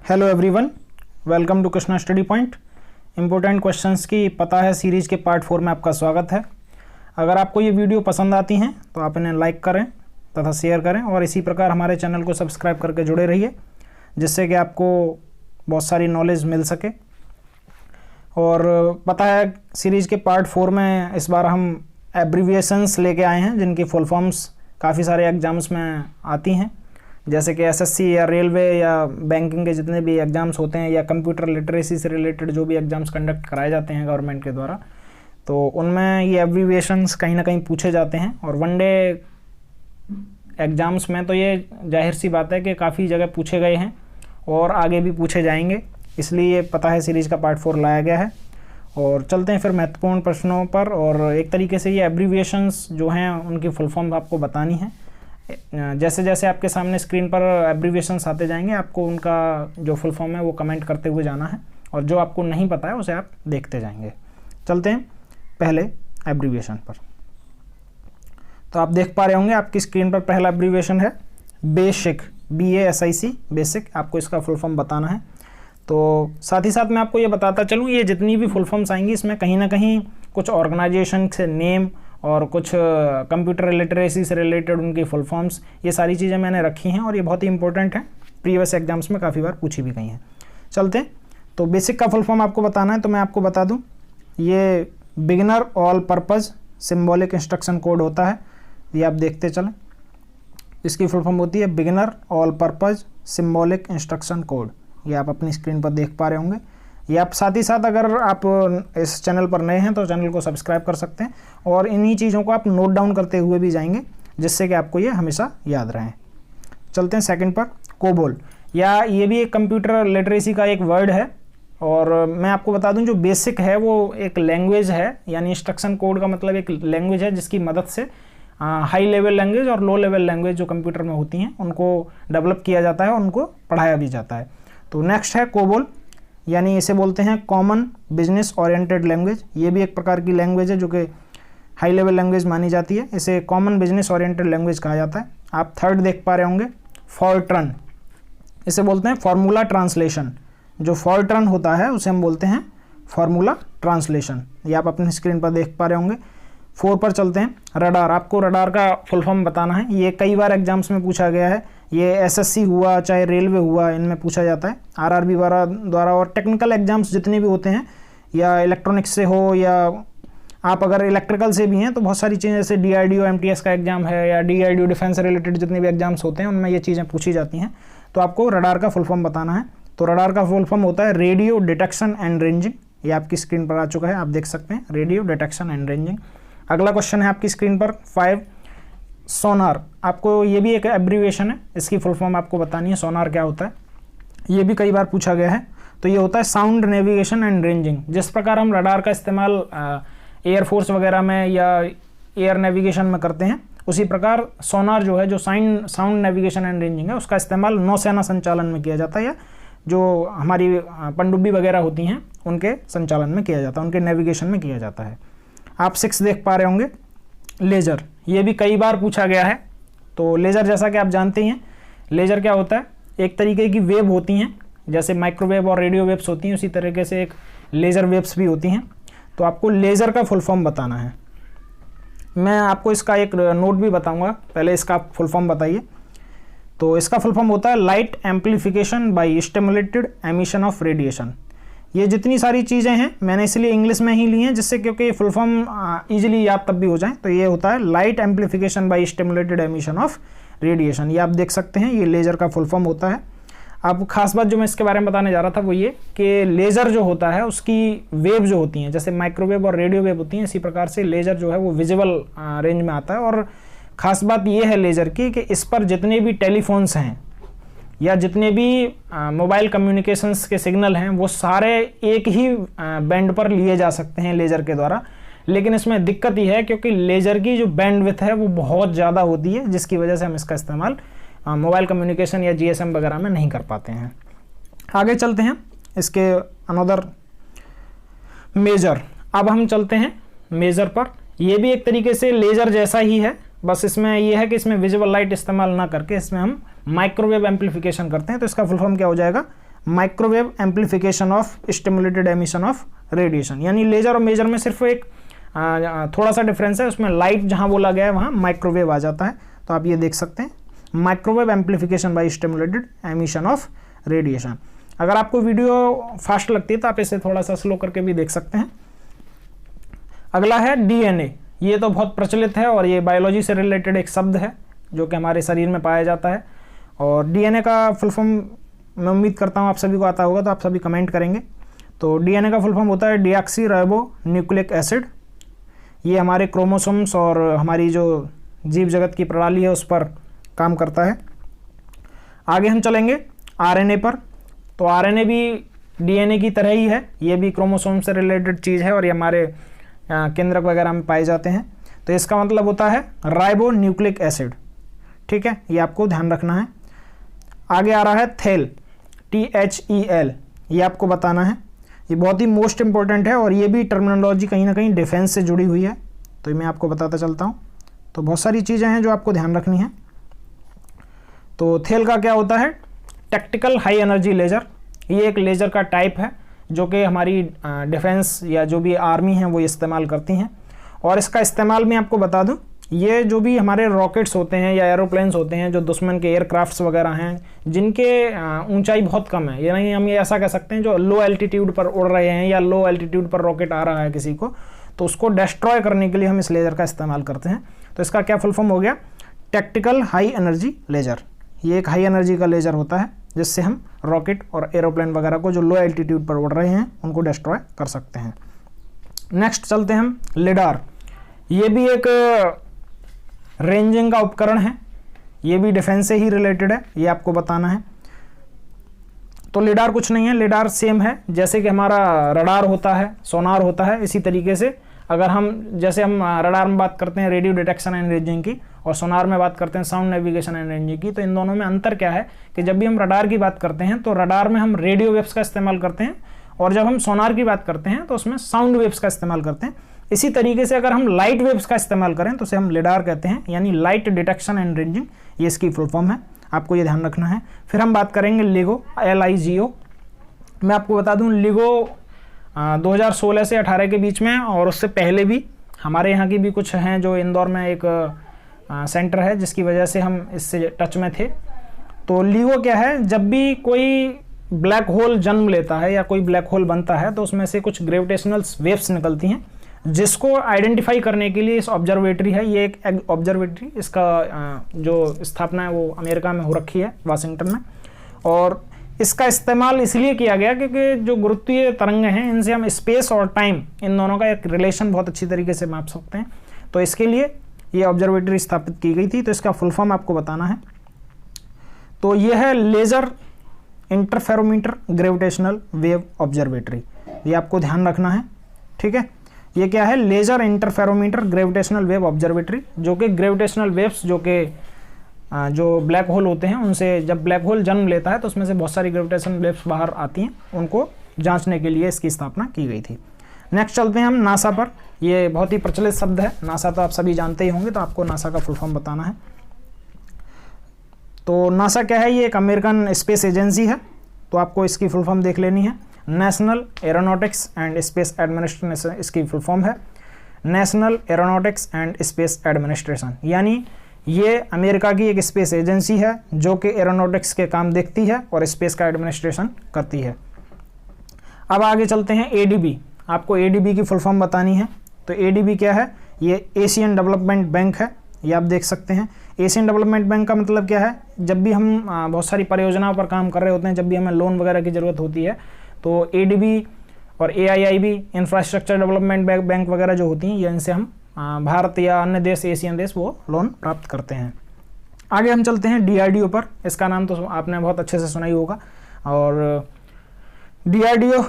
Hello everyone, welcome to Krishna study point. Important questions की पता है सीरीज़ के पार्ट 4 में आपका स्वागत है। अगर आपको ये वीडियो पसंद आती हैं तो आप इन्हें लाइक करें तथा शेयर करें और इसी प्रकार हमारे चैनल को सब्सक्राइब करके जुड़े रहिए, जिससे कि आपको बहुत सारी नॉलेज मिल सके। और पता है सीरीज़ के पार्ट 4 में इस बार हम एब्रीविएशंस लेके आए हैं, जिनकी फुल फॉर्म्स काफ़ी सारे एग्जाम्स में आती हैं, जैसे कि एसएससी या रेलवे या बैंकिंग के जितने भी एग्ज़ाम्स होते हैं या कंप्यूटर लिटरेसी से रिलेटेड जो भी एग्ज़ाम्स कंडक्ट कराए जाते हैं गवर्नमेंट के द्वारा, तो उनमें ये एब्रीविएशंस कहीं ना कहीं पूछे जाते हैं। और वनडे एग्ज़ाम्स में तो ये जाहिर सी बात है कि काफ़ी जगह पूछे गए हैं और आगे भी पूछे जाएंगे, इसलिए ये पता है सीरीज़ का पार्ट 4 लाया गया है। और चलते हैं फिर महत्वपूर्ण प्रश्नों पर। और एक तरीके से ये एब्रीविएशंस जो हैं उनकी फुल फॉर्म आपको बतानी है। जैसे जैसे आपके सामने स्क्रीन पर एब्रीविएशंस आते जाएंगे, आपको उनका जो फुल फॉर्म है वो कमेंट करते हुए जाना है, और जो आपको नहीं पता है उसे आप देखते जाएंगे। चलते हैं पहले एब्रीविएशन पर। तो आप देख पा रहे होंगे आपकी स्क्रीन पर पहला एब्रीविएशन है बेसिक, BASIC, बेसिक। आपको इसका फुल फॉर्म बताना है। तो साथ ही साथ मैं आपको ये बताता चलूँ, ये जितनी भी फुल फॉर्म्स आएंगी इसमें कहीं ना कहीं कुछ ऑर्गेनाइजेशन से नेम और कुछ कंप्यूटर लिटरेसी से रिलेटेड उनकी फुल फॉर्म्स, ये सारी चीज़ें मैंने रखी हैं और ये बहुत ही इंपॉर्टेंट है, प्रीवियस एग्जाम्स में काफ़ी बार पूछी भी गई हैं। चलते हैं, तो बेसिक का फुल फॉर्म आपको बताना है। तो मैं आपको बता दूं, ये beginner all purpose symbolic instruction code होता है। ये आप देखते चलें, इसकी फुल फॉर्म होती है beginner all purpose symbolic instruction code. ये आप अपनी स्क्रीन पर देख पा रहे होंगे। ये आप साथ ही साथ अगर आप इस चैनल पर नए हैं तो चैनल को सब्सक्राइब कर सकते हैं और इन्हीं चीज़ों को आप नोट डाउन करते हुए भी जाएंगे, जिससे कि आपको ये हमेशा याद रहें। चलते हैं सेकंड पर, कोबोल, या ये भी एक कंप्यूटर लिटरेसी का एक वर्ड है। और मैं आपको बता दूं, जो बेसिक है वो एक लैंग्वेज है, यानी इंस्ट्रक्शन कोड का मतलब एक लैंग्वेज है जिसकी मदद से हाई लेवल लैंग्वेज और लो लेवल लैंग्वेज जो कंप्यूटर में होती हैं उनको डेवलप किया जाता है और उनको पढ़ाया भी जाता है। तो नेक्स्ट है कोबोल, यानी इसे बोलते हैं कॉमन बिजनेस ओरिएंटेड लैंग्वेज। ये भी एक प्रकार की लैंग्वेज है जो कि हाई लेवल लैंग्वेज मानी जाती है। इसे कॉमन बिजनेस ओरिएंटेड लैंग्वेज कहा जाता है। आप थर्ड देख पा रहे होंगे, फॉर्ट्रन, इसे बोलते हैं फार्मूला ट्रांसलेशन। जो फॉर्ट्रन होता है उसे हम बोलते हैं फार्मूला ट्रांसलेशन। ये आप अपनी स्क्रीन पर देख पा रहे होंगे। 4 पर चलते हैं, रडार। आपको रडार का फुल फॉर्म बताना है। ये कई बार एग्जाम्स में पूछा गया है। ये एसएससी हुआ चाहे रेलवे हुआ, इनमें पूछा जाता है आरआरबी द्वारा। और टेक्निकल एग्जाम्स जितने भी होते हैं, या इलेक्ट्रॉनिक्स से हो या आप अगर इलेक्ट्रिकल से भी हैं, तो बहुत सारी चीज़ें जैसे DRDO MTS का एग्जाम है या DRDO डिफेंस से रिलेटेड जितने भी एग्जाम्स होते हैं उनमें ये चीज़ें पूछी जाती हैं। तो आपको रडार का फुल फॉर्म बताना है। तो रडार का फुल फॉर्म होता है रेडियो डिटेक्शन एंड रेंजिंग। ये आपकी स्क्रीन पर आ चुका है, आप देख सकते हैं, रेडियो डिटेक्शन एंड रेंजिंग। अगला क्वेश्चन है आपकी स्क्रीन पर 5, सोनार। आपको ये भी एक एब्रीविएशन है, इसकी फुल फॉर्म आपको बतानी है। सोनार क्या होता है, ये भी कई बार पूछा गया है। तो ये होता है साउंड नेविगेशन एंड रेंजिंग। जिस प्रकार हम रडार का इस्तेमाल एयरफोर्स वगैरह में या एयर नेविगेशन में करते हैं, उसी प्रकार सोनार जो है, जो साउंड नेविगेशन एंड रेंजिंग है, उसका इस्तेमाल नौसेना संचालन में किया जाता है, या जो हमारी पनडुब्बी वगैरह होती हैं उनके संचालन में किया जाता है, उनके नेविगेशन में किया जाता है। आप 6 देख पा रहे होंगे, लेज़र। ये भी कई बार पूछा गया है। तो लेज़र, जैसा कि आप जानते हैं, लेज़र क्या होता है, एक तरीके की वेव होती हैं, जैसे माइक्रोवेव और रेडियो वेव्स होती हैं, उसी तरीके से एक लेज़र वेव्स भी होती हैं। तो आपको लेज़र का फुल फॉर्म बताना है। मैं आपको इसका एक नोट भी बताऊंगा, पहले इसका फुल फॉर्म बताइए। तो इसका फुल फॉर्म होता है light amplification by stimulated emission of radiation. ये जितनी सारी चीज़ें हैं मैंने इसलिए इंग्लिश में ही ली हैं, जिससे क्योंकि फुल फॉर्म इजीली याद तब भी हो जाए। तो ये होता है light amplification by stimulated emission of radiation. ये आप देख सकते हैं, ये लेज़र का फुल फॉर्म होता है। अब खास बात जो मैं इसके बारे में बताने जा रहा था वो ये कि लेज़र जो होता है उसकी वेव जो होती हैं, जैसे माइक्रोवेव और रेडियो वेव होती हैं, इसी प्रकार से लेज़र जो है वो विजिबल रेंज में आता है। और ख़ास बात ये है लेज़र की कि इस पर जितने भी टेलीफोन्स हैं या जितने भी मोबाइल कम्युनिकेशंस के सिग्नल हैं, वो सारे एक ही बैंड पर लिए जा सकते हैं लेज़र के द्वारा। लेकिन इसमें दिक्कत ये है क्योंकि लेज़र की जो बैंडविड्थ है वो बहुत ज़्यादा होती है, जिसकी वजह से हम इसका इस्तेमाल मोबाइल कम्युनिकेशन या GSM वगैरह में नहीं कर पाते हैं। आगे चलते हैं इसके अनदर मेजर। अब हम चलते हैं मेजर पर। ये भी एक तरीके से लेज़र जैसा ही है, बस इसमें यह है कि इसमें विजिबल लाइट इस्तेमाल ना करके इसमें हम माइक्रोवेव एम्प्लीफिकेशन करते हैं। तो इसका फुल फॉर्म क्या हो जाएगा, microwave amplification of stimulated emission of radiation. यानी लेजर और मेजर में सिर्फ एक थोड़ा सा डिफरेंस है, उसमें लाइट जहां बोला गया है वहां माइक्रोवेव आ जाता है। तो आप ये देख सकते हैं, microwave amplification by stimulated emission of radiation. अगर आपको वीडियो फास्ट लगती है तो आप इसे थोड़ा सा स्लो करके भी देख सकते हैं। अगला है डीएनए। ये तो बहुत प्रचलित है और ये बायोलॉजी से रिलेटेड एक शब्द है जो कि हमारे शरीर में पाया जाता है। और डीएनए का फुल फॉर्म मैं उम्मीद करता हूँ आप सभी को आता होगा, तो आप सभी कमेंट करेंगे। तो डीएनए का फुल फॉर्म होता है डीऑक्सी राइबो न्यूक्लिक एसिड। ये हमारे क्रोमोसोम्स और हमारी जो जीव जगत की प्रणाली है उस पर काम करता है। आगे हम चलेंगे आरएनए पर। तो आरएनए भी डीएनए की तरह ही है, ये भी क्रोमोसोम से रिलेटेड चीज़ है और ये हमारे केंद्रक वगैरह में पाए जाते हैं। तो इसका मतलब होता है राइबो न्यूक्लिक एसिड। ठीक है, ये आपको ध्यान रखना है। आगे आ रहा है थेल, THEL, ये आपको बताना है। ये बहुत ही मोस्ट इंपॉर्टेंट है और ये भी टर्मिनोलॉजी कहीं ना कहीं डिफेंस से जुड़ी हुई है, तो मैं आपको बताता चलता हूँ। तो बहुत सारी चीज़ें हैं जो आपको ध्यान रखनी है। तो थेल का क्या होता है? Tactical high energy laser. ये एक लेजर का टाइप है जो कि हमारी डिफेंस या जो भी आर्मी हैं वो इस्तेमाल करती हैं। और इसका इस्तेमाल मैं आपको बता दूं, ये जो भी हमारे रॉकेट्स होते हैं या एरोप्लेन्स होते हैं, जो दुश्मन के एयरक्राफ्ट्स वगैरह हैं जिनके ऊंचाई बहुत कम है, यानी हम ये ऐसा कह सकते हैं जो लो एल्टीट्यूड पर उड़ रहे हैं या लो एल्टीट्यूड पर रॉकेट आ रहा है किसी को, तो उसको डिस्ट्रॉय करने के लिए हम इस लेज़र का इस्तेमाल करते हैं। तो इसका क्या फुल फॉर्म हो गया? Tactical high energy laser. ये एक हाई एनर्जी का लेज़र होता है जिससे हम रॉकेट और एरोप्लेन वगैरह को जो लो एल्टीट्यूड पर उड़ रहे हैं उनको डिस्ट्रॉय कर सकते हैं। नेक्स्ट चलते हैं हम लिडार। ये भी एक रेंजिंग का उपकरण है, ये भी डिफेंस से ही रिलेटेड है, ये आपको बताना है। तो लिडार कुछ नहीं है, लिडार सेम है जैसे कि हमारा रडार होता है, सोनार होता है। इसी तरीके से अगर हम जैसे हम रडार में बात करते हैं रेडियो डिटेक्शन एंड रेंजिंग की और सोनार में बात करते हैं साउंड नेविगेशन एंड रेंजिंग की, तो इन दोनों में अंतर क्या है कि जब भी हम रडार की बात करते हैं तो रडार में हम रेडियो वेव्स का इस्तेमाल करते हैं और जब हम सोनार की बात करते हैं तो उसमें साउंड वेव्स का इस्तेमाल करते हैं। इसी तरीके से अगर हम लाइट वेव्स का इस्तेमाल करें तो उसे हम लिडार कहते हैं, यानी लाइट डिटेक्शन एंड रेंजिंग, ये इसकी फुल फॉर्म है, आपको ये ध्यान रखना है। फिर हम बात करेंगे लिगो, LIGO। मैं आपको बता दूं लिगो 2016 से 18 के बीच में और उससे पहले भी हमारे यहाँ की भी कुछ हैं, जो इंदौर में एक सेंटर है जिसकी वजह से हम इससे टच में थे। तो लिगो क्या है? जब भी कोई ब्लैक होल जन्म लेता है या कोई ब्लैक होल बनता है तो उसमें से कुछ ग्रेविटेशनल वेव्स निकलती हैं, जिसको आइडेंटिफाई करने के लिए इस ऑब्जर्वेटरी है, ये एक ऑब्जर्वेटरी, इसका जो स्थापना है वो अमेरिका में हो रखी है, वाशिंगटन में। और इसका इस्तेमाल इसलिए किया गया क्योंकि जो गुरुत्वीय तरंगें हैं इनसे हम स्पेस और टाइम, इन दोनों का एक रिलेशन बहुत अच्छी तरीके से माप सकते हैं। तो इसके लिए ये ऑब्जर्वेटरी स्थापित की गई थी। तो इसका फुल फॉर्म आपको बताना है। तो ये है laser interferometer gravitational wave observatory, ये आपको ध्यान रखना है। ठीक है, ये क्या है? Laser interferometer gravitational wave observatory, जो कि ग्रेविटेशनल वेव्स जो ब्लैक होल होते हैं उनसे, जब ब्लैक होल जन्म लेता है तो उसमें से बहुत सारी ग्रेविटेशनल वेव्स बाहर आती हैं, उनको जांचने के लिए इसकी स्थापना की गई थी। नेक्स्ट चलते हैं हम नासा पर। ये बहुत ही प्रचलित शब्द है, नासा तो आप सभी जानते ही होंगे, तो आपको नासा का फुल फॉर्म बताना है। तो नासा क्या है? ये एक अमेरिकन स्पेस एजेंसी है, तो आपको इसकी फुल फॉर्म देख लेनी है। National aeronautics and space administration इसकी फुल फॉर्म है, national aeronautics and space administration. यानी ये अमेरिका की एक स्पेस एजेंसी है जो कि एरोनॉटिक्स के काम देखती है और स्पेस का एडमिनिस्ट्रेशन करती है। अब आगे चलते हैं ADB। आपको ADB की फुल फॉर्म बतानी है। तो ADB क्या है? ये एशियन डेवलपमेंट बैंक है, ये आप देख सकते हैं। एशियन डेवलपमेंट बैंक का मतलब क्या है? जब भी हम बहुत सारी परियोजनाओं पर काम कर रहे होते हैं, जब भी हमें लोन वगैरह की ज़रूरत होती है, तो ADB और AIIB इंफ्रास्ट्रक्चर डेवलपमेंट बैंक वगैरह जो होती हैं, ये इनसे हम भारत या अन्य देश, एशियन देश, वो लोन प्राप्त करते हैं। आगे हम चलते हैं DRDO पर। इसका नाम तो आपने बहुत अच्छे से सुना ही होगा। और DRDO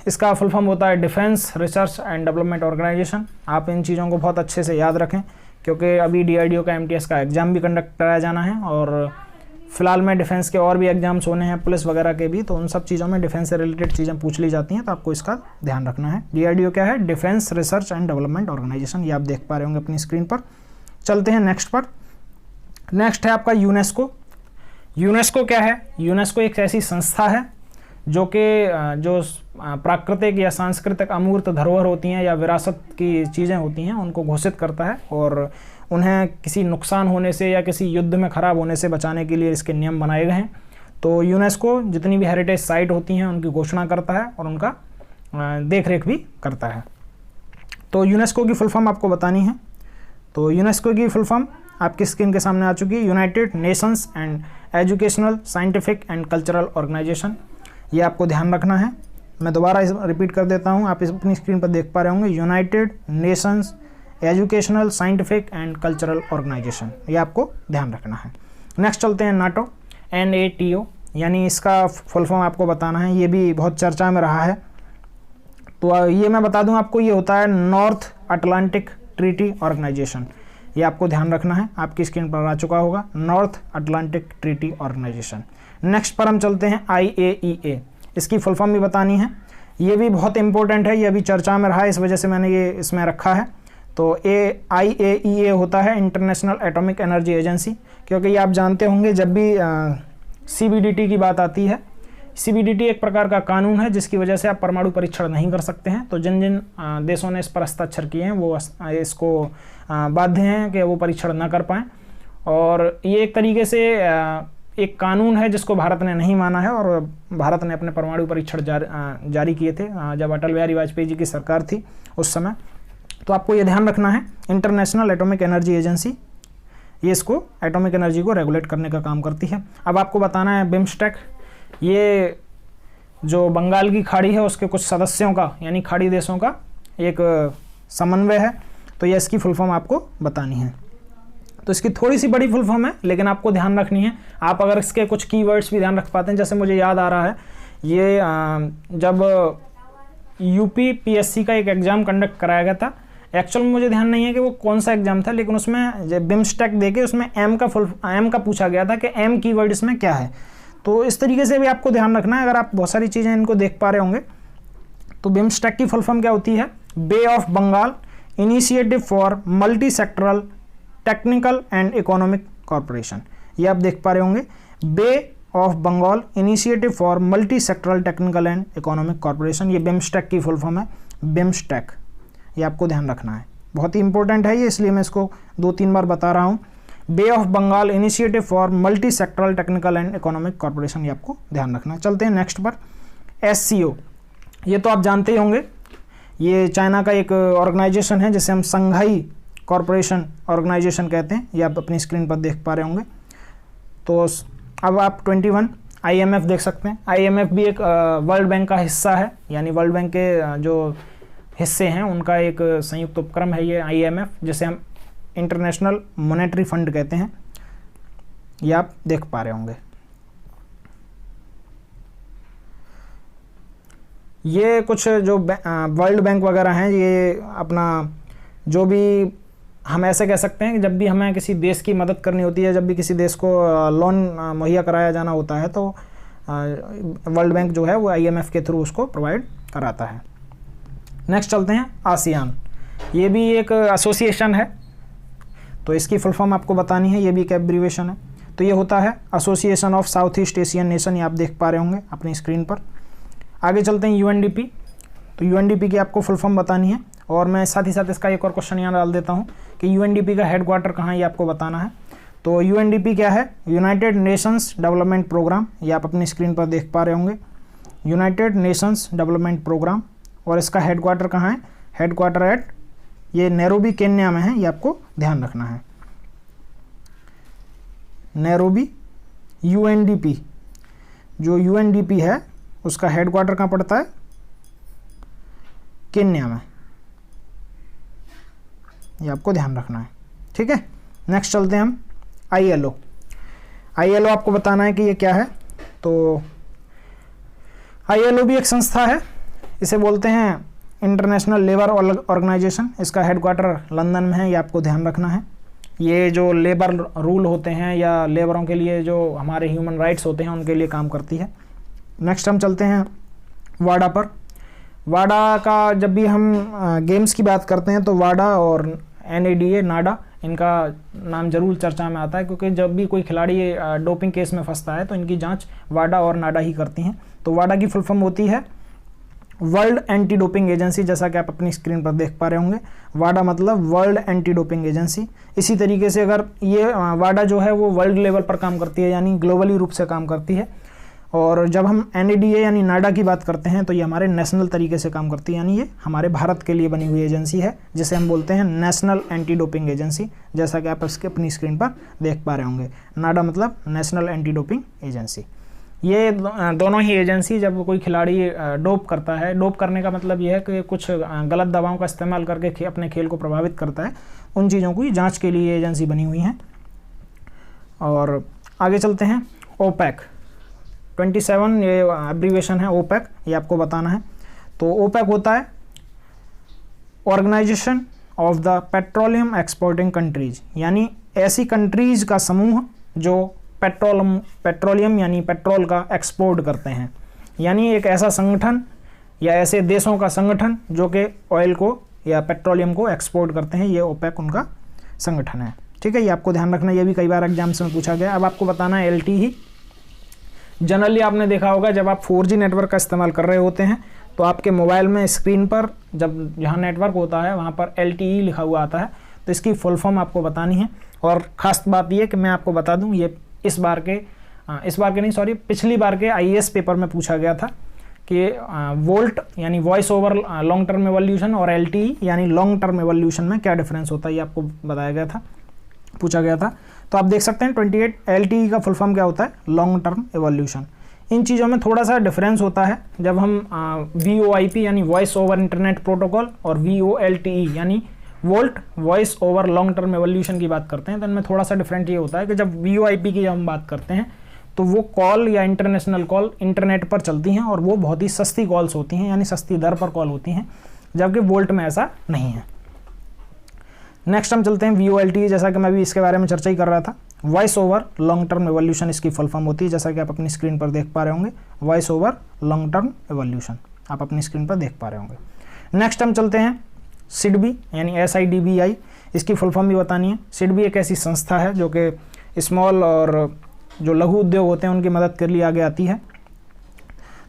इसका फुल फॉर्म होता है defence research and development organisation. आप इन चीज़ों को बहुत अच्छे से याद रखें क्योंकि अभी DRDO का MTS का एग्ज़ाम भी कंडक्ट कराया जाना है और फिलहाल में डिफेंस के और भी एग्जाम्स होने हैं, पुलिस वगैरह के भी, तो उन सब चीज़ों में डिफेंस से रिलेटेड चीज़ें पूछ ली जाती हैं, तो आपको इसका ध्यान रखना है। DRDO क्या है? Defence research and development organisation, ये आप देख पा रहे होंगे अपनी स्क्रीन पर। चलते हैं नेक्स्ट पर। नेक्स्ट है आपका यूनेस्को। यूनेस्को क्या है? यूनेस्को एक ऐसी संस्था है जो कि जो प्राकृतिक या सांस्कृतिक अमूर्त धरोहर होती हैं या विरासत की चीज़ें होती हैं उनको घोषित करता है और उन्हें किसी नुकसान होने से या किसी युद्ध में ख़राब होने से बचाने के लिए इसके नियम बनाए गए हैं। तो यूनेस्को जितनी भी हेरिटेज साइट होती हैं उनकी घोषणा करता है और उनका देख रेख भी करता है। तो यूनेस्को की फुल फॉर्म आपको बतानी है। तो यूनेस्को की फुल फॉर्म आपकी स्क्रीन के सामने आ चुकी है, United Nations and educational scientific and cultural organisation. ये आपको ध्यान रखना है। मैं दोबारा रिपीट कर देता हूँ, आप इस अपनी स्क्रीन पर देख पा रहे होंगे, united nations educational scientific and cultural organisation, ये आपको ध्यान रखना है। नेक्स्ट चलते हैं NATO, NATO, यानी इसका फुल फॉर्म आपको बताना है। ये भी बहुत चर्चा में रहा है, तो ये मैं बता दूं आपको, ये होता है नॉर्थ अटलांटिक ट्रीटी ऑर्गेनाइजेशन। ये आपको ध्यान रखना है, आपकी स्क्रीन पर आ चुका होगा, north Atlantic treaty organisation. Next पर हम चलते हैं IAEA, इसकी फुल फॉर्म भी बतानी है। ये भी बहुत इंपॉर्टेंट है, ये अभी चर्चा में रहा है, इस वजह से मैंने ये इसमें रखा है। तो IAEA होता है इंटरनेशनल एटॉमिक एनर्जी एजेंसी, क्योंकि ये आप जानते होंगे जब भी CBDT की बात आती है, CBDT एक प्रकार का कानून है जिसकी वजह से आप परमाणु परीक्षण नहीं कर सकते हैं। तो जिन जिन देशों ने इस पर हस्ताक्षर किए हैं वो इसको बाध्य हैं कि वो परीक्षण ना कर पाएँ। और ये एक तरीके से एक कानून है जिसको भारत ने नहीं माना है और भारत ने अपने परमाणु परीक्षण जारी किए थे जब अटल बिहारी वाजपेयी जी की सरकार थी उस समय। तो आपको ये ध्यान रखना है, इंटरनेशनल एटॉमिक एनर्जी एजेंसी, ये इसको एटॉमिक एनर्जी को रेगुलेट करने का काम करती है। अब आपको बताना है बिम्स्टेक, ये जो बंगाल की खाड़ी है उसके कुछ सदस्यों का यानी खाड़ी देशों का एक समन्वय है। तो ये इसकी फुल फॉर्म आपको बतानी है। तो इसकी थोड़ी सी बड़ी फुल फॉर्म है लेकिन आपको ध्यान रखनी है। आप अगर इसके कुछ कीवर्ड्स भी ध्यान रख पाते हैं, जैसे मुझे याद आ रहा है, ये जब UPPSC का एक एग्ज़ाम कंडक्ट कराया गया था, एक्चुअल में मुझे ध्यान नहीं है कि वो कौन सा एग्जाम था, लेकिन उसमें बिम्स्टेक देके उसमें M का पूछा गया था कि M कीवर्ड इसमें क्या है। तो इस तरीके से भी आपको ध्यान रखना है। अगर आप बहुत सारी चीज़ें इनको देख पा रहे होंगे तो बिम्स्टेक की फुल फॉर्म क्या होती है, bay of Bengal initiative for multi sectoral technical and economic corporation. ये आप देख पा रहे होंगे, bay of Bengal initiative for multi sectoral technical and economic corporation. ये बिम्स्टेक की फुल फॉर्म है, बिम्स्टेक। ये आपको ध्यान रखना है, बहुत ही इंपॉर्टेंट है ये, इसलिए मैं इसको 2-3 बार बता रहा हूँ। Bay of Bengal initiative for multi sectoral technical and economic corporation, ये आपको ध्यान रखना है। चलते हैं नेक्स्ट पर, SCO। ये तो आप जानते ही होंगे, ये चाइना का एक ऑर्गेनाइजेशन है जिसे हम संघाई कॉरपोरेशन ऑर्गेनाइजेशन कहते हैं। ये आप अपनी स्क्रीन पर देख पा रहे होंगे। तो अब आप 21 IMF देख सकते हैं। IMF भी एक वर्ल्ड बैंक का हिस्सा है, यानी वर्ल्ड बैंक के जो हिस्से हैं उनका एक संयुक्त उपक्रम है ये IMF, जिसे हम इंटरनेशनल मॉनेटरी फंड कहते हैं। ये आप देख पा रहे होंगे। ये कुछ जो वर्ल्ड बैंक वगैरह हैं, ये अपना जो भी हम ऐसे कह सकते हैं कि जब भी हमें किसी देश की मदद करनी होती है, जब भी किसी देश को लोन मुहैया कराया जाना होता है, तो वर्ल्ड बैंक जो है वो IMF के थ्रू उसको प्रोवाइड कराता है। नेक्स्ट चलते हैं आसियान। ये भी एक एसोसिएशन है, तो इसकी फुल फॉर्म आपको बतानी है। ये भी एक एब्रीवेशन है। तो ये होता है association of south east Asian nation, ये आप देख पा रहे होंगे अपनी स्क्रीन पर। आगे चलते हैं UNDP। तो UNDP की आपको फुल फॉर्म बतानी है, और मैं साथ ही साथ इसका एक और क्वेश्चन यहाँ डाल देता हूँ कि UNDP का हेडक्वार्टर कहाँ है, ये आपको बताना है। तो UNDP क्या है, यूनाइटेड नेशंस डेवलपमेंट प्रोग्राम। ये आप अपनी स्क्रीन पर देख पा रहे होंगे, यूनाइटेड नेशंस डेवलपमेंट प्रोग्राम। और इसका हेडक्वार्टर कहाँ है, हेडक्वार्टर एट ये नैरोबी केन्या में है, ये आपको ध्यान रखना है। नैरोबी UNDP, जो UNDP है उसका हेडक्वार्टर कहाँ पड़ता है, केन्या में। ये आपको ध्यान रखना है, ठीक है। नेक्स्ट चलते हैं हम ILO। ILO आपको बताना है कि ये क्या है। तो ILO भी एक संस्था है, इसे बोलते हैं इंटरनेशनल लेबर ऑर्गेनाइजेशन। इसका हेडक्वार्टर लंदन में है, ये आपको ध्यान रखना है। ये जो लेबर रूल होते हैं या लेबरों के लिए जो हमारे ह्यूमन राइट्स होते हैं उनके लिए काम करती है। नेक्स्ट हम चलते हैं वाडा पर। वाडा का जब भी हम गेम्स की बात करते हैं तो वाडा और NADA, नाडा, इनका नाम जरूर चर्चा में आता है, क्योंकि जब भी कोई खिलाड़ी डोपिंग केस में फंसता है तो इनकी जांच वाडा और नाडा ही करती हैं। तो वाडा की फुल फॉर्म होती है वर्ल्ड एंटी डोपिंग एजेंसी, जैसा कि आप अपनी स्क्रीन पर देख पा रहे होंगे। वाडा मतलब वर्ल्ड एंटी डोपिंग एजेंसी। इसी तरीके से अगर ये वाडा जो है वो वर्ल्ड लेवल पर काम करती है, यानी ग्लोबली रूप से काम करती है। और जब हम NADA यानी नाडा की बात करते हैं तो ये हमारे नेशनल तरीके से काम करती है, यानी ये हमारे भारत के लिए बनी हुई एजेंसी है, जिसे हम बोलते हैं नेशनल एंटी डोपिंग एजेंसी, जैसा कि आप इसके अपनी स्क्रीन पर देख पा रहे होंगे। नाडा मतलब नेशनल एंटी डोपिंग एजेंसी। ये दोनों ही एजेंसी जब कोई खिलाड़ी डोप करता है, डोप करने का मतलब ये है कि कुछ गलत दवाओं का इस्तेमाल करके अपने खेल को प्रभावित करता है, उन चीज़ों की जांच के लिए एजेंसी बनी हुई हैं। और आगे चलते हैं। ओपेक 27 ये एब्रीवेशन है ओपेक, ये आपको बताना है। तो ओपेक होता है organisation of the petroleum exporting countries, यानी ऐसी कंट्रीज का समूह जो पेट्रोलियम यानी पेट्रोल का एक्सपोर्ट करते हैं, यानी एक ऐसा संगठन या ऐसे देशों का संगठन जो कि ऑयल को या पेट्रोलियम को एक्सपोर्ट करते हैं, ये ओपेक उनका संगठन है। ठीक है, ये आपको ध्यान रखना, ये भी कई बार एग्जाम्स में पूछा गया। अब आपको बताना है LTE ही। जनरली आपने देखा होगा जब आप 4G नेटवर्क का इस्तेमाल कर रहे होते हैं तो आपके मोबाइल में स्क्रीन पर जब जहाँ नेटवर्क होता है वहाँ पर LTE लिखा हुआ आता है, तो इसकी फुल फॉर्म आपको बतानी है। और ख़ास बात यह कि मैं आपको बता दूँ, ये इस बार के नहीं, सॉरी, पिछली बार के IAS पेपर में पूछा गया था कि वोल्ट यानी voice over long term evolution और LTE यानी लॉन्ग टर्म एवोल्यूशन में क्या डिफरेंस होता है, ये आपको बताया गया था, पूछा गया था। तो आप देख सकते हैं 28 LTE का फुल फॉर्म क्या होता है, लॉन्ग टर्म एवोल्यूशन। इन चीज़ों में थोड़ा सा डिफरेंस होता है। जब हम VoIP यानी वॉइस ओवर इंटरनेट प्रोटोकॉल और VoLTE यानी volt voice over long term evolution की बात करते हैं, तो इनमें थोड़ा सा डिफरेंट ये होता है कि जब VoIP की जब हम बात करते हैं तो वो कॉल या इंटरनेशनल कॉल इंटरनेट पर चलती हैं और वो बहुत ही सस्ती कॉल्स होती हैं, यानी सस्ती दर पर कॉल होती हैं, जबकि वोल्ट में ऐसा नहीं है। नेक्स्ट हम चलते हैं VoLTE, जैसा कि मैं भी इसके बारे में चर्चा ही कर रहा था। Voice over long term evolution इसकी फुल फॉर्म होती है, जैसा कि आप अपनी स्क्रीन पर देख पा रहे होंगे। Voice over long term evolution आप अपनी स्क्रीन पर देख पा रहे होंगे। नेक्स्ट हम चलते हैं SIDBI यानी SIDBI, इसकी फुल फॉर्म भी बतानी है। SIDBI एक ऐसी संस्था है जो कि स्मॉल और जो लघु उद्योग होते हैं उनकी मदद के लिए आगे आती है।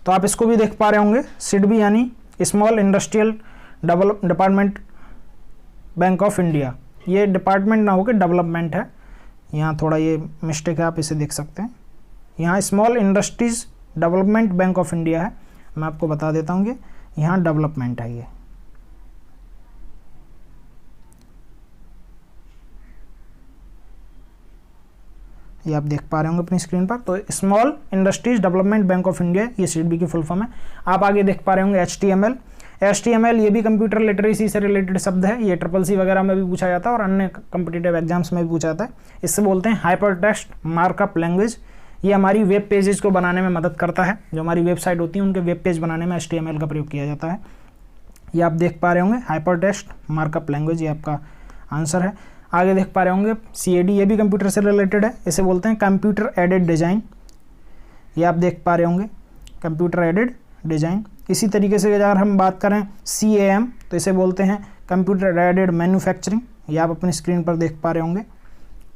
तो आप इसको भी देख पा रहे होंगे। SIDBI यानी small industrial department bank of India, ये डिपार्टमेंट ना होकर डेवलपमेंट है, यहाँ थोड़ा ये मिस्टेक है, आप इसे देख सकते हैं। यहाँ small industries development bank of India है, मैं आपको बता देता हूँ कि यहाँ डेवलपमेंट है। ये आप देख पा रहे होंगे अपनी स्क्रीन पर। तो small industries development bank of India, ये SIDBI की फुल फॉर्म है। आप आगे देख पा रहे होंगे HTML, ये भी कंप्यूटर लिटरेसी से रिलेटेड शब्द है, ये CCC वगैरह में भी पूछा जाता है और अन्य कॉम्पिटिटिव एग्जाम्स में भी पूछा जाता है। इससे बोलते हैं हाइपर टेक्स्ट मार्कअप लैंग्वेज। ये हमारी वेब पेजेस को बनाने में मदद करता है, जो हमारी वेबसाइट होती है उनके वेब पेज बनाने में HTML का प्रयोग किया जाता है। ये आप देख पा रहे होंगे हाइपर टेक्स्ट मार्कअप लैंग्वेज, ये आपका आंसर है। आगे देख पा रहे होंगे CAD, ये भी कंप्यूटर से रिलेटेड है, इसे बोलते हैं कंप्यूटर एडेड डिज़ाइन। ये आप देख पा रहे होंगे कंप्यूटर एडेड डिज़ाइन। इसी तरीके से अगर हम बात करें CAM, तो इसे बोलते हैं कंप्यूटर एडेड मैन्युफैक्चरिंग, ये आप अपनी स्क्रीन पर देख पा रहे होंगे।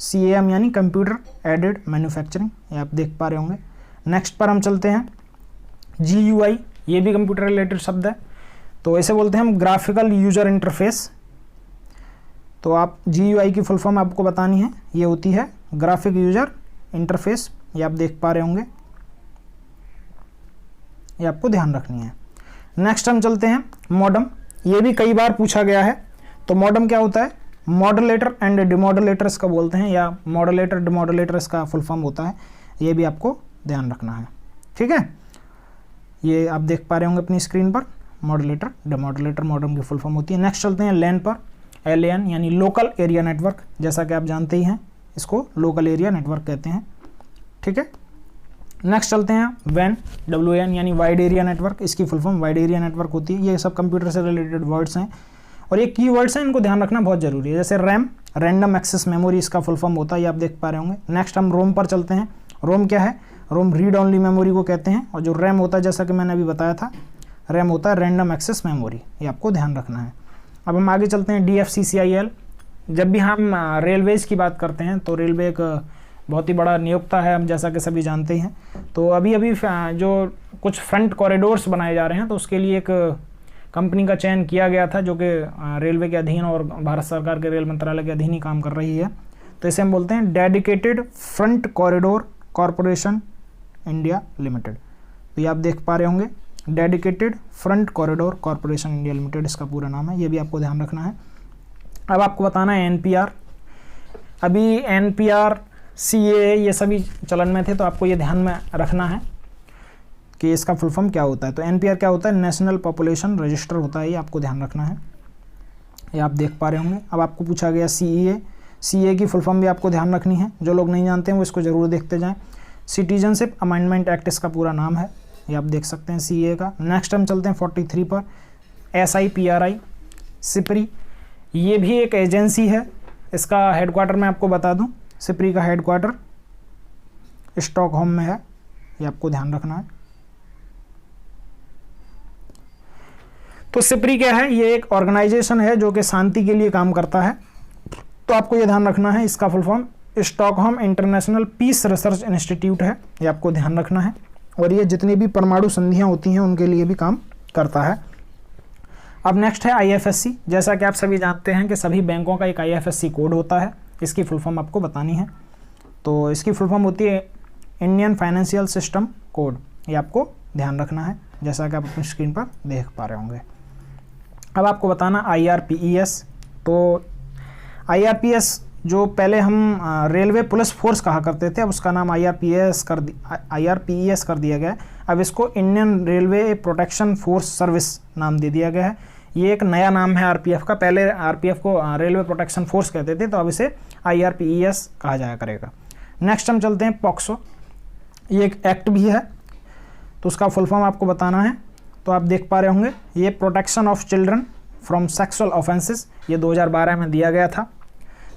CAM यानी कंप्यूटर एडेड मैन्युफैक्चरिंग, ये आप देख पा रहे होंगे। नेक्स्ट पर हम चलते हैं GUI, ये भी कंप्यूटर रिलेटेड शब्द है, तो इसे बोलते हैं हम ग्राफिकल यूजर इंटरफेस। तो आप GUI की फुल फॉर्म आपको बतानी है, ये होती है ग्राफिक यूजर इंटरफेस, ये आप देख पा रहे होंगे, ये आपको ध्यान रखनी है। नेक्स्ट हम चलते हैं मॉडम, ये भी कई बार पूछा गया है। तो मॉडम क्या होता है, मॉडुलेटर एंड डिमॉडुलेटर इसका बोलते हैं, या मॉडुलेटर डिमॉडुलेटर इसका फुल फॉर्म होता है, ये भी आपको ध्यान रखना है। ठीक है, ये आप देख पा रहे होंगे अपनी स्क्रीन पर, मॉडुलेटर डिमॉडुलेटर मॉडम की फुल फॉर्म होती है। नेक्स्ट चलते हैं LAN पर, LAN यानी लोकल एरिया नेटवर्क, जैसा कि आप जानते ही हैं इसको लोकल एरिया नेटवर्क कहते हैं। ठीक है, नेक्स्ट चलते हैं WAN, WAN यानी वाइड एरिया नेटवर्क, इसकी full form wide area network होती है। ये सब कंप्यूटर से रिलेटेड वर्ड्स हैं और ये की वर्ड्स हैं, इनको ध्यान रखना बहुत जरूरी है। जैसे रैम, रैंडम एक्सेस मेमोरी, इसका फुल फॉर्म होता है, ये आप देख पा रहे होंगे। नेक्स्ट हम रोम पर चलते हैं। रोम क्या है, रोम रीड ओनली मेमोरी को कहते हैं, और जो रैम होता है जैसा कि मैंने अभी बताया था, रैम होता है रैंडम एक्सेस मेमोरी, ये आपको ध्यान रखना है। अब हम आगे चलते हैं DFCCIL। जब भी हम रेलवेज़ की बात करते हैं तो रेलवे एक बहुत ही बड़ा नियोक्ता है, हम जैसा कि सभी जानते हैं। तो अभी जो कुछ फ्रंट कॉरिडोर्स बनाए जा रहे हैं, तो उसके लिए एक कंपनी का चयन किया गया था जो कि रेलवे के अधीन और भारत सरकार के रेल मंत्रालय के अधीन ही काम कर रही है। तो इसे हम बोलते हैं dedicated front corridor corporation India limited. तो ये आप देख पा रहे होंगे, dedicated front corridor corporation India limited इसका पूरा नाम है, ये भी आपको ध्यान रखना है। अब आपको बताना है एनपीआर। अभी एनपीआर, सीए ये सभी चलन में थे, तो आपको ये ध्यान में रखना है कि इसका फुल फॉर्म क्या होता है। तो एनपीआर क्या होता है? नेशनल पॉपुलेशन रजिस्टर होता है, ये आपको ध्यान रखना है, ये आप देख पा रहे होंगे। अब आपको पूछा गया सीईए, सीए की फुल फॉर्म भी आपको ध्यान रखनी है, जो लोग नहीं जानते हैं वो इसको ज़रूर देखते जाएं। सिटीजनशिप अमेंडमेंट एक्ट इसका पूरा नाम है, ये आप देख सकते हैं सीए का। नेक्स्ट हम चलते हैं 43 पर, SIPRI सिप्री, ये भी एक एजेंसी है, इसका हेडक्वार्टर मैं आपको बता दूं, सिप्री का हेडक्वार्टर स्टॉकहोम में है, ये आपको ध्यान रखना है। तो सिप्री क्या है? ये एक ऑर्गेनाइजेशन है जो कि शांति के लिए काम करता है, तो आपको ये ध्यान रखना है। इसका full form Stockholm international peace research institute है, ये आपको ध्यान रखना है। और ये जितनी भी परमाणु संधियां होती हैं उनके लिए भी काम करता है। अब नेक्स्ट है IFSC। जैसा कि आप सभी जानते हैं कि सभी बैंकों का एक IFSC कोड होता है, इसकी फुल फॉर्म आपको बतानी है। तो इसकी फुल फॉर्म होती है इंडियन फाइनेंशियल सिस्टम कोड, ये आपको ध्यान रखना है, जैसा कि आप अपनी स्क्रीन पर देख पा रहे होंगे। अब आपको बताना IRPES। तो IRPS जो पहले हम रेलवे पुलिस फोर्स कहा करते थे, अब उसका नाम IRPES कर दिया गया है। अब इसको Indian railway protection force service नाम दे दिया गया है। ये एक नया नाम है RPF का, पहले RPF को रेलवे प्रोटेक्शन फोर्स कहते थे, तो अब इसे IRPES कहा जाया करेगा। नेक्स्ट हम चलते हैं पॉक्सो, ये एक एक्ट भी है, तो उसका फुल फॉर्म आपको बताना है। तो आप देख पा रहे होंगे, ये protection of children from sexual offences, ये 2012 में दिया गया था,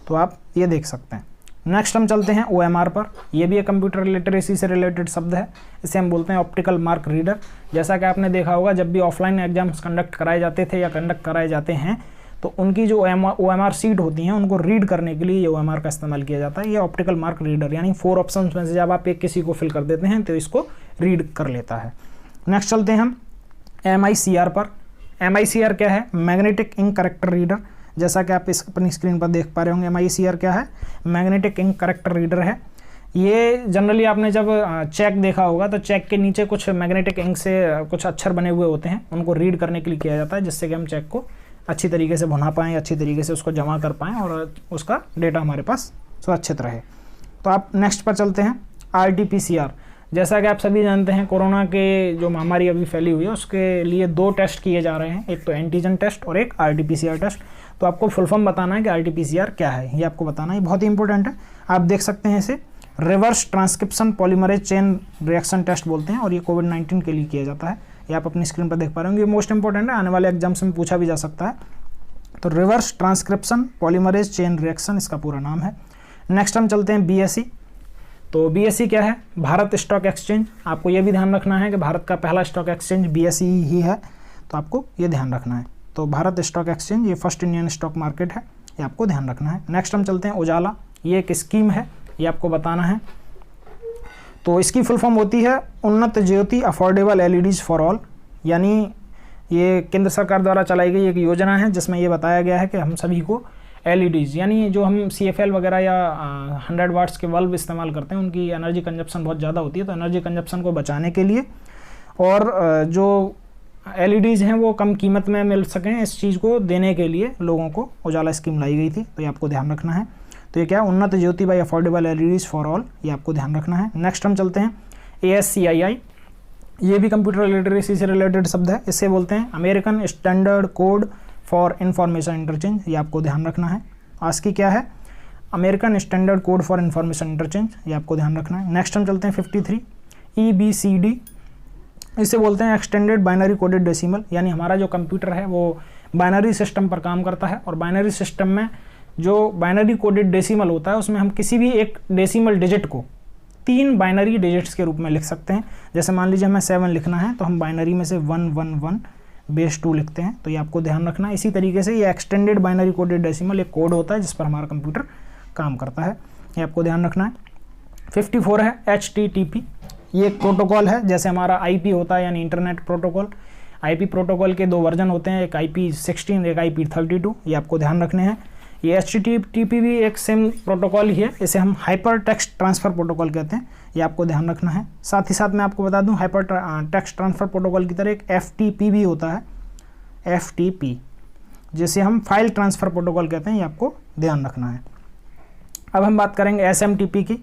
तो आप ये देख सकते हैं। नेक्स्ट हम चलते हैं OMR पर, ये भी एक कंप्यूटर लिटरेसी से रिलेटेड शब्द है, इसे हम बोलते हैं ऑप्टिकल मार्क रीडर। जैसा कि आपने देखा होगा, जब भी ऑफलाइन एग्जाम्स कंडक्ट कराए जाते थे या कंडक्ट कराए जाते हैं, तो उनकी जो OMR सीट होती हैं उनको रीड करने के लिए ये OMR का इस्तेमाल किया जाता है। ये ऑप्टिकल मार्क रीडर, यानी 4 ऑप्शन में से जब आप एक किसी को फिल कर देते हैं तो इसको रीड कर लेता है। नेक्स्ट चलते हैं हम MICR पर। MICR क्या है? Magnetic ink character reader. जैसा कि आप इस अपनी स्क्रीन पर देख पा रहे होंगे, MICR क्या है? मैग्नेटिक इंक करेक्टर रीडर है। ये जनरली आपने जब चेक देखा होगा तो चेक के नीचे कुछ मैग्नेटिक इंक से कुछ अक्षर बने हुए होते हैं, उनको रीड करने के लिए किया जाता है, जिससे कि हम चेक को अच्छी तरीके से भुना पाएँ, अच्छी तरीके से उसको जमा कर पाएँ और उसका डेटा हमारे पास सुरक्षित रहे। तो आप नेक्स्ट पर चलते हैं RT-PCR। जैसा कि आप सभी जानते हैं, कोरोना के जो महामारी अभी फैली हुई है उसके लिए 2 टेस्ट किए जा रहे हैं, एक तो एंटीजन टेस्ट और एक RT-PCR टेस्ट। तो आपको फुल फॉर्म बताना है कि RT-PCR क्या है, ये आपको बताना है, ये बहुत ही इंपॉर्टेंट है। आप देख सकते हैं इसे reverse transcription polymerase chain reaction test बोलते हैं, और ये कोविड-19 के लिए किया जाता है। ये आप अपनी स्क्रीन पर देख पा रहे होंगे, ये मोस्ट इंपॉर्टेंट है, आने वाले एग्जाम्स में पूछा भी जा सकता है। तो reverse transcription polymerase chain reaction इसका पूरा नाम है। नेक्स्ट हम चलते हैं BSE। तो BSE क्या है? Bharat stock exchange. आपको ये भी ध्यान रखना है कि भारत का पहला स्टॉक एक्सचेंज BSE ही है, तो आपको ये ध्यान रखना है। तो भारत स्टॉक एक्सचेंज ये फर्स्ट इंडियन स्टॉक मार्केट है, ये आपको ध्यान रखना है। नेक्स्ट हम चलते हैं उजाला, ये एक स्कीम है, ये आपको बताना है। तो इसकी फुल फॉर्म होती है उन्नत ज्योति अफोर्डेबल LEDs फॉर ऑल, यानी ये केंद्र सरकार द्वारा चलाई गई एक योजना है जिसमें ये बताया गया है कि हम सभी को LEDs, यानी जो हम CFL वगैरह या 100 वाट्स के बल्ब इस्तेमाल करते हैं, उनकी एनर्जी कंजप्शन बहुत ज़्यादा होती है, तो एनर्जी कंजप्शन को बचाने के लिए और जो LEDs हैं वो कम कीमत में मिल सकें, इस चीज़ को देने के लिए लोगों को उजाला स्कीम लाई गई थी, तो ये आपको ध्यान रखना है। तो ये क्या है? Unnat Jyoti by affordable LEDs for all, ये आपको ध्यान रखना है। नेक्स्ट हम चलते हैं ASCII, ये भी कंप्यूटर लिटरेसी से रिलेटेड शब्द है, इससे बोलते हैं American standard code for information interchange, ये आपको ध्यान रखना है। ASCII क्या है? American standard code for information interchange, ये आपको ध्यान रखना है। नेक्स्ट हम चलते हैं 53 EBCD, इसे बोलते हैं एक्सटेंडेड बाइनरी कोडेड डेसिमल, यानी हमारा जो कंप्यूटर है वो बाइनरी सिस्टम पर काम करता है, और बाइनरी सिस्टम में जो बाइनरी कोडेड डेसिमल होता है उसमें हम किसी भी एक डेसिमल डिजिट को 3 बाइनरी डिजिट्स के रूप में लिख सकते हैं। जैसे मान लीजिए हमें 7 लिखना है तो हम बाइनरी में से 111/2 लिखते हैं, तो ये आपको ध्यान रखना है। इसी तरीके से ये एक्सटेंडेड बाइनरी कोडेड डेसिमल एक कोड होता है जिस पर हमारा कंप्यूटर काम करता है, ये आपको ध्यान रखना है। 54 है HTTP, ये एक प्रोटोकॉल है, जैसे हमारा आईपी होता है यानी इंटरनेट प्रोटोकॉल। आईपी प्रोटोकॉल के 2 वर्जन होते हैं, एक IP16 एक IP32, ये आपको ध्यान रखने हैं। ये HTTP भी एक सेम प्रोटोकॉल ही है, इसे हम हाइपर टेक्स्ट ट्रांसफ़र प्रोटोकॉल कहते हैं, ये आपको ध्यान रखना है। साथ ही साथ मैं आपको बता दूं हाइपर टेक्स्ट ट्रांसफ़र प्रोटोकॉल की तरह एक FTP भी होता है, FTP, जिसे हम फाइल ट्रांसफ़र प्रोटोकॉल कहते हैं, ये आपको ध्यान रखना है। अब हम बात करेंगे SMTP की।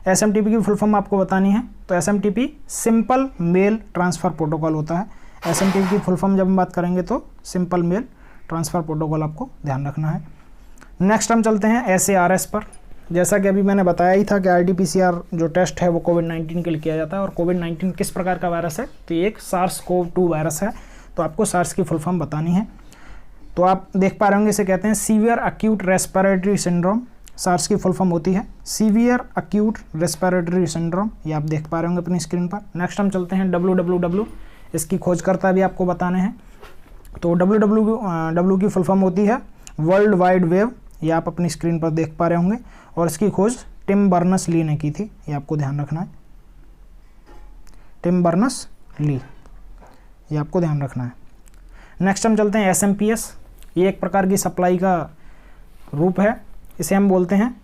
SMTP की फुल फॉर्म आपको बतानी है, तो SMTP simple mail transfer protocol होता है। SMTP की फुल फॉर्म जब हम बात करेंगे तो सिंपल मेल ट्रांसफ़र प्रोटोकॉल आपको ध्यान रखना है। नेक्स्ट हम चलते हैं SARS पर। जैसा कि अभी मैंने बताया ही था कि RT-PCR जो टेस्ट है वो कोविड-19 के लिए किया जाता है। और कोविड-19 किस प्रकार का वायरस है, तो ये एक SARS-CoV-2 वायरस है, तो आपको SARS की फुल फॉर्म बतानी है। तो आप देख पा रहे होंगे, इसे कहते हैं severe acute respiratory syndrome. SARS की फुल फॉर्म होती है सीवियर अक्यूट रेस्पिरेटरी सिंड्रोम, ये आप देख पा रहे होंगे अपनी स्क्रीन पर। नेक्स्ट हम चलते हैं WWW, इसकी खोजकर्ता भी आपको बताने हैं। तो WWW की फुल फॉर्म होती है वर्ल्ड वाइड वेब, ये आप अपनी स्क्रीन पर देख पा रहे होंगे। और इसकी खोज टिम बर्नर्स-ली ने की थी, ये आपको ध्यान रखना है, टिम बर्नर्स-ली, ये आपको ध्यान रखना है। नेक्स्ट हम चलते हैं SMPS, ये एक प्रकार की सप्लाई का रूप है, इसे हम बोलते हैं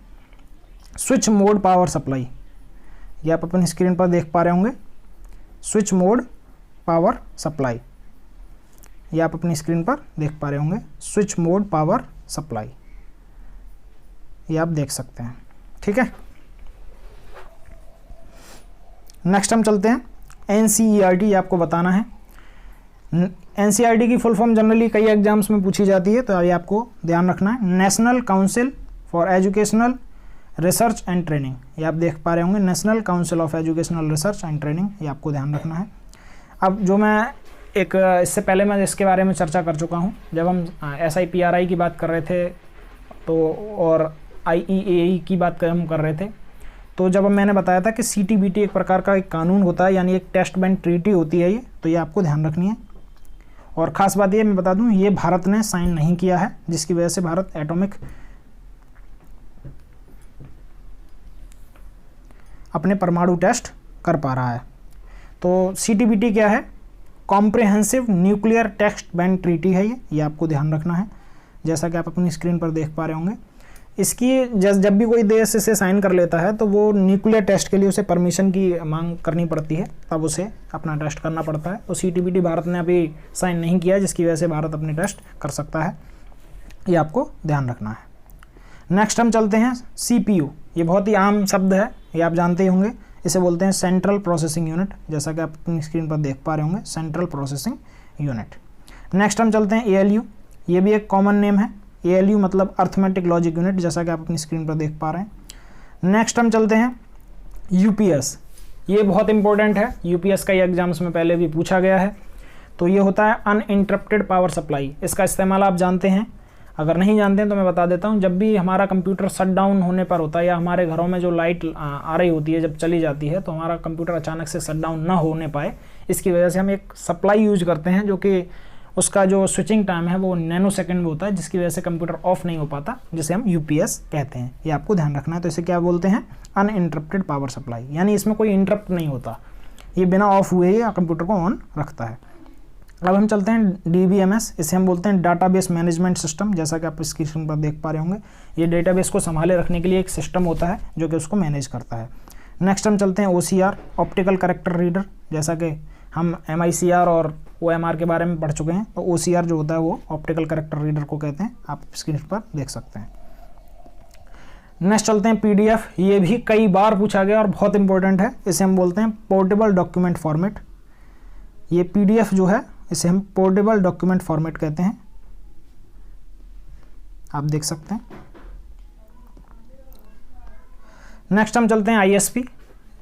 स्विच मोड पावर सप्लाई, ये आप अपनी स्क्रीन पर देख पा रहे होंगे, स्विच मोड पावर सप्लाई, ये आप अपनी स्क्रीन पर देख पा रहे होंगे, स्विच मोड पावर सप्लाई, ये आप देख सकते हैं, ठीक है। नेक्स्ट हम चलते हैं NCERT, ये आपको बताना है। NCERT की फुल फॉर्म जनरली कई एग्जाम्स में पूछी जाती है, तो ये आपको ध्यान रखना है, national council for educational research and training, ये आप देख पा रहे होंगे, national council of educational research and training, ये आपको ध्यान रखना है। अब जो मैं इससे पहले मैं इसके बारे में चर्चा कर चुका हूँ, जब हम SIPRI की बात कर रहे थे तो, और IEAE की बात हम कर रहे थे, तो जब मैंने बताया था कि CTBT एक प्रकार का एक कानून होता है, यानी एक टेस्ट बैंड ट्रीटी होती है ये, तो ये आपको ध्यान रखनी है। और ख़ास बात ये मैं बता दूं, ये भारत ने साइन नहीं किया है, जिसकी वजह से भारत एटॉमिक अपने परमाणु टेस्ट कर पा रहा है। तो CTBT क्या है, comprehensive nuclear test ban treaty है ये आपको ध्यान रखना है, जैसा कि आप अपनी स्क्रीन पर देख पा रहे होंगे। इसकी जब भी कोई देश इसे साइन कर लेता है तो वो न्यूक्लियर टेस्ट के लिए उसे परमिशन की मांग करनी पड़ती है, तब उसे अपना टेस्ट करना पड़ता है। तो CTBT भारत ने अभी साइन नहीं किया, जिसकी वजह से भारत अपने टेस्ट कर सकता है, ये आपको ध्यान रखना है। नेक्स्ट हम चलते हैं CPU, ये बहुत ही आम शब्द है, ये आप जानते ही होंगे, इसे बोलते हैं सेंट्रल प्रोसेसिंग यूनिट, जैसा कि आप अपनी स्क्रीन पर देख पा रहे होंगे, सेंट्रल प्रोसेसिंग यूनिट। नेक्स्ट हम चलते हैं ALU, ये भी एक कॉमन नेम है, ALU मतलब अर्थमेटिक लॉजिक यूनिट, जैसा कि आप अपनी स्क्रीन पर देख पा रहे हैं। नेक्स्ट हम चलते हैं UPS, ये बहुत इंपॉर्टेंट है, UPS का ये एग्जाम्स में पहले भी पूछा गया है। तो ये होता है अनइंटरप्टेड पावर सप्लाई, इसका इस्तेमाल आप जानते हैं, अगर नहीं जानते हैं तो मैं बता देता हूँ। जब भी हमारा कंप्यूटर शट डाउन होने पर होता है, या हमारे घरों में जो लाइट आ रही होती है जब चली जाती है, तो हमारा कंप्यूटर अचानक से शट डाउन ना होने पाए, इसकी वजह से हम एक सप्लाई यूज करते हैं, जो कि उसका जो स्विचिंग टाइम है वो नैनो सेकंड में होता है, जिसकी वजह से कंप्यूटर ऑफ नहीं हो पाता, जिसे हम UPS कहते हैं, ये आपको ध्यान रखना है। तो इसे क्या बोलते हैं, अनइंटरप्टेड पावर सप्लाई, यानी इसमें कोई इंटरप्ट नहीं होता, ये बिना ऑफ हुए ही कंप्यूटर को ऑन रखता है। अब हम चलते हैं DBMS, इसे हम बोलते हैं डाटाबेस मैनेजमेंट सिस्टम, जैसा कि आप इस स्क्रीन पर देख पा रहे होंगे। ये डेटाबेस को संभाले रखने के लिए एक सिस्टम होता है जो कि उसको मैनेज करता है। नेक्स्ट हम चलते हैं OCR, ऑप्टिकल कैरेक्टर रीडर, जैसा कि हम MICR और OMR के बारे में पढ़ चुके हैं, तो OCR जो होता है वो ऑप्टिकल कैरेक्टर रीडर को कहते हैं, आप स्क्रीन पर देख सकते हैं। नेक्स्ट चलते हैं PDF, ये भी कई बार पूछा गया और बहुत इंपॉर्टेंट है, इसे हम बोलते हैं पोर्टेबल डॉक्यूमेंट फॉर्मेट। ये PDF जो है इसे हम पोर्टेबल डॉक्यूमेंट फॉर्मेट कहते हैं, आप देख सकते हैं। नेक्स्ट हम चलते हैं ISP,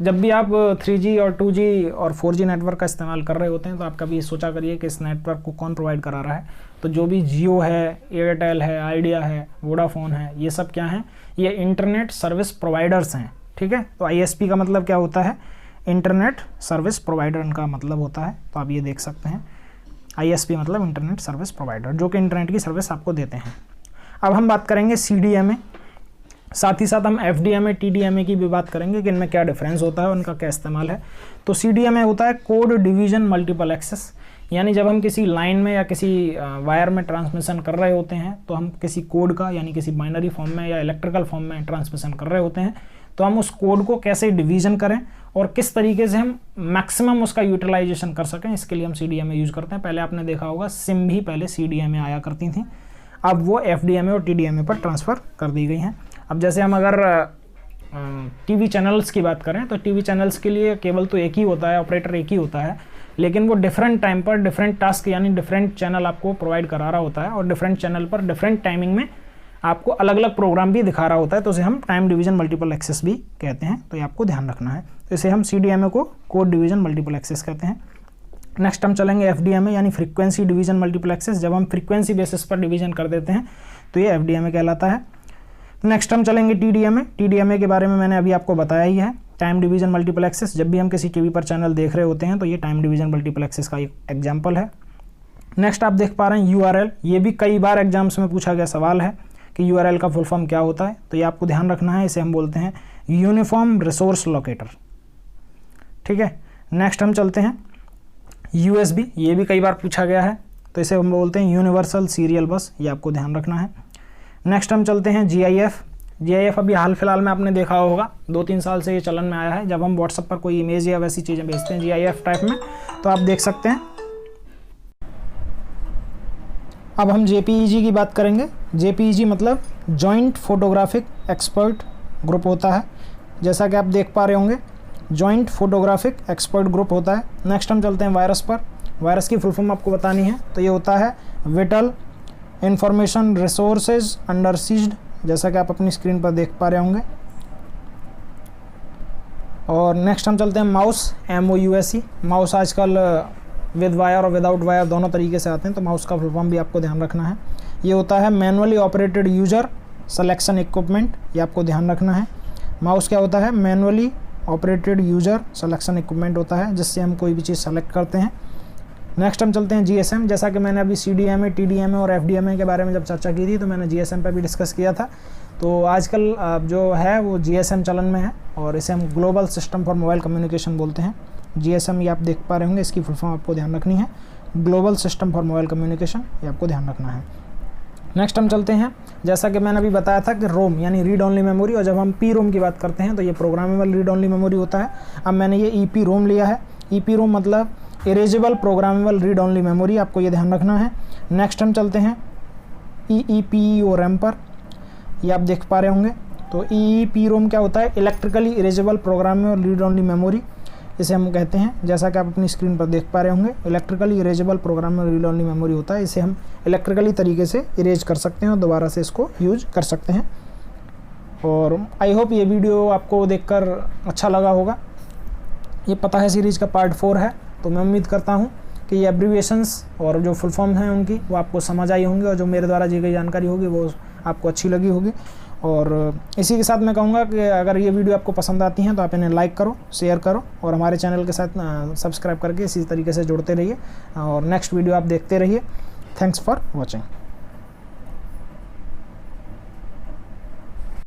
जब भी आप 3G और 2G और 4G नेटवर्क का इस्तेमाल कर रहे होते हैं, तो आप कभी सोचा करिए कि इस नेटवर्क को कौन प्रोवाइड करा रहा है। तो जो भी जियो है, एयरटेल है, आइडिया है, वोडाफोन है, ये सब क्या हैं, ये इंटरनेट सर्विस प्रोवाइडर्स हैं, ठीक है। तो ISP का मतलब क्या होता है, इंटरनेट सर्विस प्रोवाइडर इनका मतलब होता है, तो आप ये देख सकते हैं। ISP मतलब इंटरनेट सर्विस प्रोवाइडर, जो कि इंटरनेट की सर्विस आपको देते हैं। अब हम बात करेंगे CDMA। साथ ही साथ हम FDMA TDMA की भी बात करेंगे कि इनमें क्या डिफरेंस होता है, उनका क्या इस्तेमाल है। तो CDMA होता है कोड डिवीजन मल्टीपल एक्सेस, यानी जब हम किसी लाइन में या किसी वायर में ट्रांसमिशन कर रहे होते हैं तो हम किसी कोड का यानी किसी बाइनरी फॉर्म में या इलेक्ट्रिकल फॉर्म में ट्रांसमिशन कर रहे होते हैं, तो हम उस कोड को कैसे डिवीजन करें और किस तरीके से हम मैक्सिमम उसका यूटिलाइजेशन कर सकें, इसके लिए हम CDMA यूज़ करते हैं। पहले आपने देखा होगा सिम भी पहले CDMA आया करती थी, अब वो FDMA और TDMA पर ट्रांसफ़र कर दी गई हैं। अब जैसे हम अगर TV चैनल्स की बात करें तो TV चैनल्स के लिए केबल तो एक ही होता है, ऑपरेटर एक ही होता है, लेकिन वो डिफरेंट टाइम पर डिफरेंट टास्क यानी डिफरेंट चैनल आपको प्रोवाइड करा रहा होता है और डिफरेंट चैनल पर डिफरेंट टाइमिंग में आपको अलग अलग प्रोग्राम भी दिखा रहा होता है, तो उसे हम टाइम डिवीजन मल्टीपल एक्सेस भी कहते हैं। तो ये आपको ध्यान रखना है। तो इसे हम CDMA को कोड डिवीजन मल्टीपल एक्सेस कहते हैं। नेक्स्ट हम चलेंगे FDMA यानी फ्रीक्वेंसी डिवीजन मल्टीपल एक्सेस। जब हम फ्रीक्वेंसी बेसिस पर डिवीजन कर देते हैं तो ये FDMA कहलाता है। नेक्स्ट हम चलेंगे TDMA। TDMA के बारे में मैंने अभी आपको बताया ही है, टाइम डिवीजन मल्टीपल एक्सेस। जब भी हम किसी TV पर चैनल देख रहे होते हैं तो ये टाइम डिवीजन मल्टीपल एक्सेस का एक एग्जाम्पल है। नेक्स्ट आप देख पा रहे हैं URL। ये भी कई बार एग्जाम्स में पूछा गया सवाल है कि URL का फुल फॉर्म क्या होता है, तो ये आपको ध्यान रखना है। इसे हम बोलते हैं यूनिफॉर्म रिसोर्स लोकेटर, ठीक है। नेक्स्ट हम चलते हैं USB। ये भी कई बार पूछा गया है, तो इसे हम बोलते हैं यूनिवर्सल सीरियल बस, ये आपको ध्यान रखना है। नेक्स्ट हम चलते हैं GIF। GIF अभी हाल फिलहाल में आपने देखा होगा, 2-3 साल से ये चलन में आया है। जब हम व्हाट्सएप पर कोई इमेज या वैसी चीज़ें भेजते हैं GIF टाइप में, तो आप देख सकते हैं। अब हम JPEG की बात करेंगे। JPEG मतलब जॉइंट फोटोग्राफिक एक्सपर्ट ग्रुप होता है, जैसा कि आप देख पा रहे होंगे, जॉइंट फोटोग्राफिक एक्सपर्ट ग्रुप होता है। नेक्स्ट हम चलते हैं वायरस पर। वायरस की फुल फॉर्म आपको बतानी है, तो ये होता है vital information resources under seized, जैसा कि आप अपनी स्क्रीन पर देख पा रहे होंगे। और नेक्स्ट हम चलते हैं माउस, MOUSE। माउस आजकल विद वायर और विदाउट वायर दोनों तरीके से आते हैं, तो माउस का फुल फॉर्म भी आपको ध्यान रखना है। ये होता है manually operated user selection equipment, ये आपको ध्यान रखना है। माउस क्या होता है? Manually operated user selection equipment होता है, जिससे हम कोई भी चीज़ सेलेक्ट करते हैं। नेक्स्ट हम चलते हैं GSM। जैसा कि मैंने अभी CDMA, TDMA और FDMA के बारे में जब चर्चा की थी तो मैंने GSM पर भी डिस्कस किया था। तो आजकल जो है वो GSM चलन में है और इसे हम global system for mobile communication बोलते हैं। GSM ये आप देख पा रहे होंगे, इसकी फुल फॉर्म आपको ध्यान रखनी है, global system for mobile communication, ये आपको ध्यान रखना है। नेक्स्ट हम चलते हैं, जैसा कि मैंने अभी बताया था कि रोम यानी रीड ओनली मेमोरी, और जब हम PROM की बात करते हैं तो ये प्रोग्रामेबल रीड ओनली मेमोरी होता है। अब मैंने ये EPROM लिया है। EPROM मतलब erasable programmable read only memory, आपको ये ध्यान रखना है। नेक्स्ट हम चलते हैं EEPROM पर, ये आप देख पा रहे होंगे। तो EEPROM क्या होता है? Electrically erasable programmable read only memory, इसे हम कहते हैं। जैसा कि आप अपनी स्क्रीन पर देख पा रहे होंगे, electrically erasable programmable read only memory होता है। इसे हम इलेक्ट्रिकली तरीके से इरेज कर सकते हैं और दोबारा से इसको यूज कर सकते हैं। और आई होप ये वीडियो आपको देखकर अच्छा लगा होगा। ये पता है सीरीज़ का पार्ट 4 है, तो मैं उम्मीद करता हूँ कि ये एब्रीविएशंस और जो फुल फॉर्म हैं उनकी वो आपको समझ आई होंगी और जो मेरे द्वारा दी गई जानकारी होगी वो आपको अच्छी लगी होगी। और इसी के साथ मैं कहूँगा कि अगर ये वीडियो आपको पसंद आती हैं तो आप इन्हें लाइक करो, शेयर करो और हमारे चैनल के साथ सब्सक्राइब करके इसी तरीके से जुड़ते रहिए और नेक्स्ट वीडियो आप देखते रहिए। Thanks for watching.